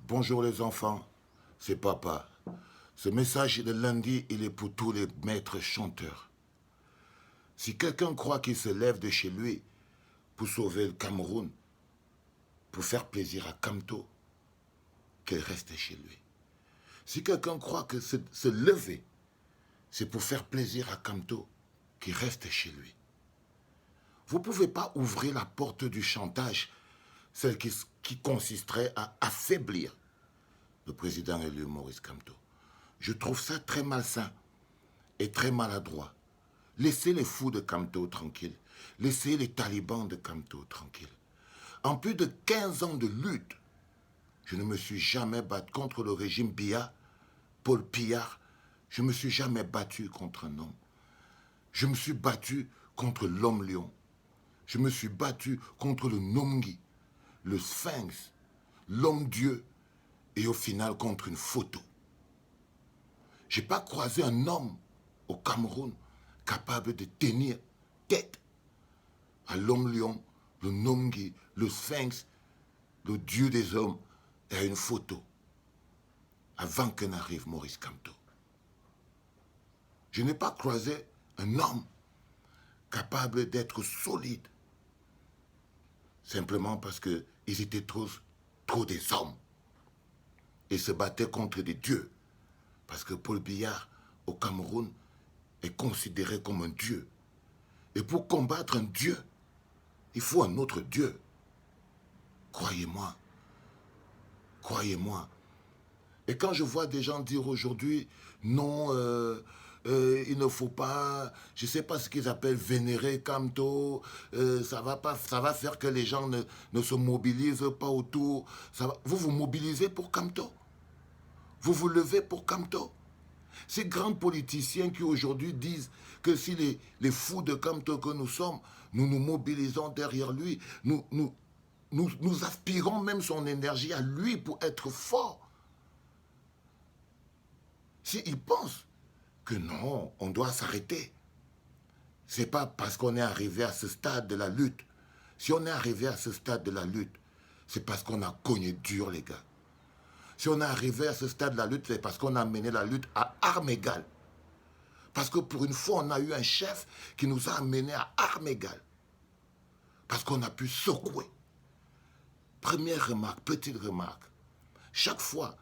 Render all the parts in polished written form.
Bonjour les enfants, c'est papa. Ce message de lundi, il est pour tous les maîtres chanteurs. Si quelqu'un croit qu'il se lève de chez lui pour sauver le Cameroun, pour faire plaisir à Kamto, qu'il reste chez lui. Si quelqu'un croit que se lever, c'est pour faire plaisir à Kamto, qu'il reste chez lui. Vous ne pouvez pas ouvrir la porte du chantage, celle qui consisterait à affaiblir le président élu Maurice Kamto. Je trouve ça très malsain et très maladroit. Laissez les fous de Kamto tranquilles. Laissez les talibans de Kamto tranquilles. En plus de 15 ans de lutte, je ne me suis jamais battu contre le régime Biya, Paul Pillard. Je ne me suis jamais battu contre un homme. Je me suis battu contre l'homme-lion. Je me suis battu contre le Nongi, le Sphinx, l'homme-dieu, et au final contre une photo. Je n'ai pas croisé un homme au Cameroun capable de tenir tête à l'homme-lion, le Nongi, le Sphinx, le dieu des hommes, et à une photo, avant que n'arrive Maurice Kamto. Je n'ai pas croisé un homme capable d'être solide, simplement parce qu'ils étaient trop des hommes et se battaient contre des dieux. Parce que Paul Biya, au Cameroun, est considéré comme un dieu. Et pour combattre un dieu, il faut un autre dieu. Croyez-moi. Croyez-moi. Et quand je vois des gens dire aujourd'hui, non, il ne faut pas, je ne sais pas ce qu'ils appellent vénérer Kamto, ça va faire que les gens ne se mobilisent pas autour. Vous vous mobilisez pour Kamto. Vous vous levez pour Kamto. Ces grands politiciens qui aujourd'hui disent que si les fous de Kamto que nous sommes, nous nous mobilisons derrière lui, nous aspirons même son énergie à lui pour être fort. S'ils pensent que non, on doit s'arrêter, ce n'est pas parce qu'on est arrivé à ce stade de la lutte. Si on est arrivé à ce stade de la lutte, c'est parce qu'on a cogné dur, les gars. Si on est arrivé à ce stade de la lutte, c'est parce qu'on a mené la lutte à armes égales. Parce que pour une fois, on a eu un chef qui nous a amenés à armes égales. Parce qu'on a pu secouer. Première remarque, petite remarque. Chaque fois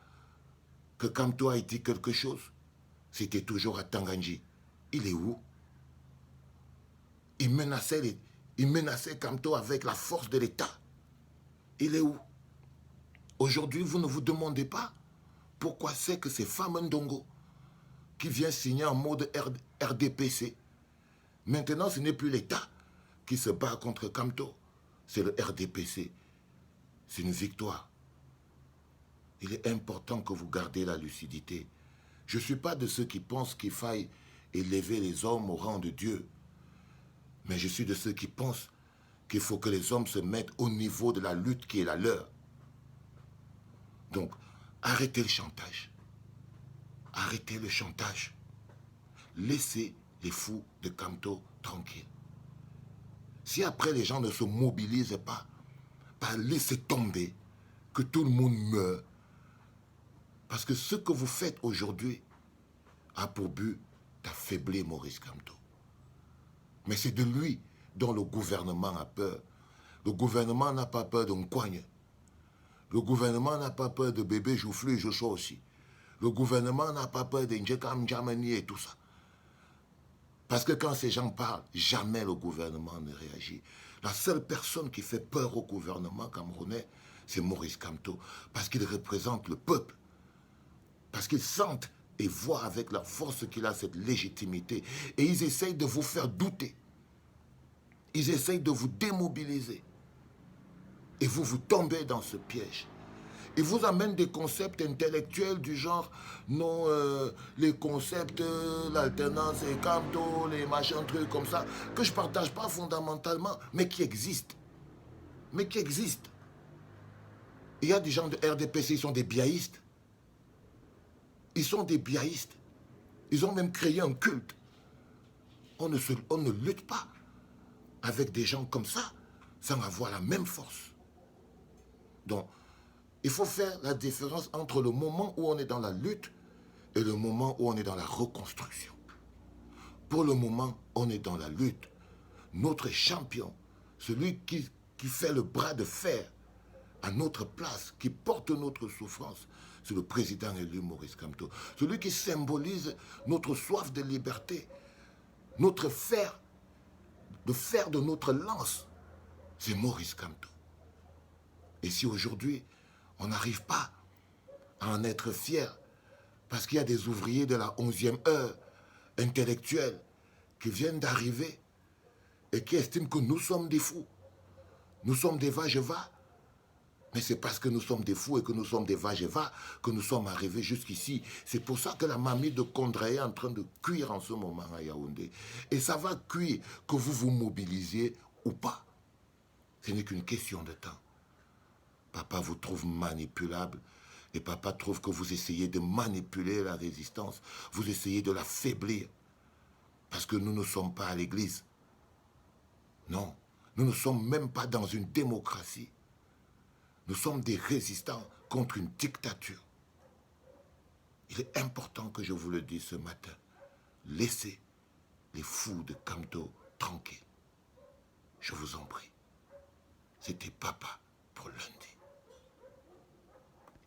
que Kamto a dit quelque chose, c'était toujours à Tanganji. Il est où? Il menaçait Kamto avec la force de l'État. Il est où? Aujourd'hui, vous ne vous demandez pas pourquoi c'est que c'est Fama Ndongo qui vient signer en mode RDPC. Maintenant, ce n'est plus l'État qui se bat contre Kamto, c'est le RDPC. C'est une victoire. Il est important que vous gardiez la lucidité. Je ne suis pas de ceux qui pensent qu'il faille élever les hommes au rang de Dieu. Mais je suis de ceux qui pensent qu'il faut que les hommes se mettent au niveau de la lutte qui est la leur. Donc, arrêtez le chantage. Arrêtez le chantage. Laissez les fous de Kamto tranquilles. Si après les gens ne se mobilisent pas, laissez tomber, que tout le monde meure. Parce que ce que vous faites aujourd'hui a pour but d'affaiblir Maurice Kamto. Mais c'est de lui dont le gouvernement a peur. Le gouvernement n'a pas peur de Nkwagne. Le gouvernement n'a pas peur de bébé Joufflu et Joshua aussi. Le gouvernement n'a pas peur de Njekam Djamani et tout ça. Parce que quand ces gens parlent, jamais le gouvernement ne réagit. La seule personne qui fait peur au gouvernement camerounais, c'est Maurice Kamto. Parce qu'il représente le peuple. Parce qu'ils sentent et voient avec la force qu'il a cette légitimité. Et ils essayent de vous faire douter. Ils essayent de vous démobiliser. Et vous tombez dans ce piège. Ils vous amènent des concepts intellectuels du genre, non, les concepts, l'alternance et Kamto, les machins, trucs comme ça, que je ne partage pas fondamentalement, mais qui existent. Mais qui existent. Il y a des gens de RDPC, ils sont des biaïstes. Ils sont des biaïstes. Ils ont même créé un culte. On ne lutte pas avec des gens comme ça, sans avoir la même force. Donc, Il faut faire la différence entre le moment où on est dans la lutte et le moment où on est dans la reconstruction. Pour le moment, on est dans la lutte. Notre champion, celui qui fait le bras de fer à notre place, qui porte notre souffrance, c'est le président élu Maurice Kamto. Celui qui symbolise notre soif de liberté, notre fer, le fer de notre lance, c'est Maurice Kamto. Et si aujourd'hui, on n'arrive pas à en être fier, parce qu'il y a des ouvriers de la 11e heure, intellectuels, qui viennent d'arriver et qui estiment que nous sommes des fous. Nous sommes des va-je-va. Mais c'est parce que nous sommes des fous et que nous sommes des va-je-va que nous sommes arrivés jusqu'ici. C'est pour ça que la mamie de Condra est en train de cuire en ce moment à Yaoundé. Et ça va cuire que vous vous mobilisiez ou pas. Ce n'est qu'une question de temps. Papa vous trouve manipulable et papa trouve que vous essayez de manipuler la résistance. Vous essayez de l'affaiblir. Parce que nous ne sommes pas à l'église. Non, nous ne sommes même pas dans une démocratie. Nous sommes des résistants contre une dictature. Il est important que je vous le dise ce matin. Laissez les fous de Kamto tranquilles. Je vous en prie. C'était papa pour lundi.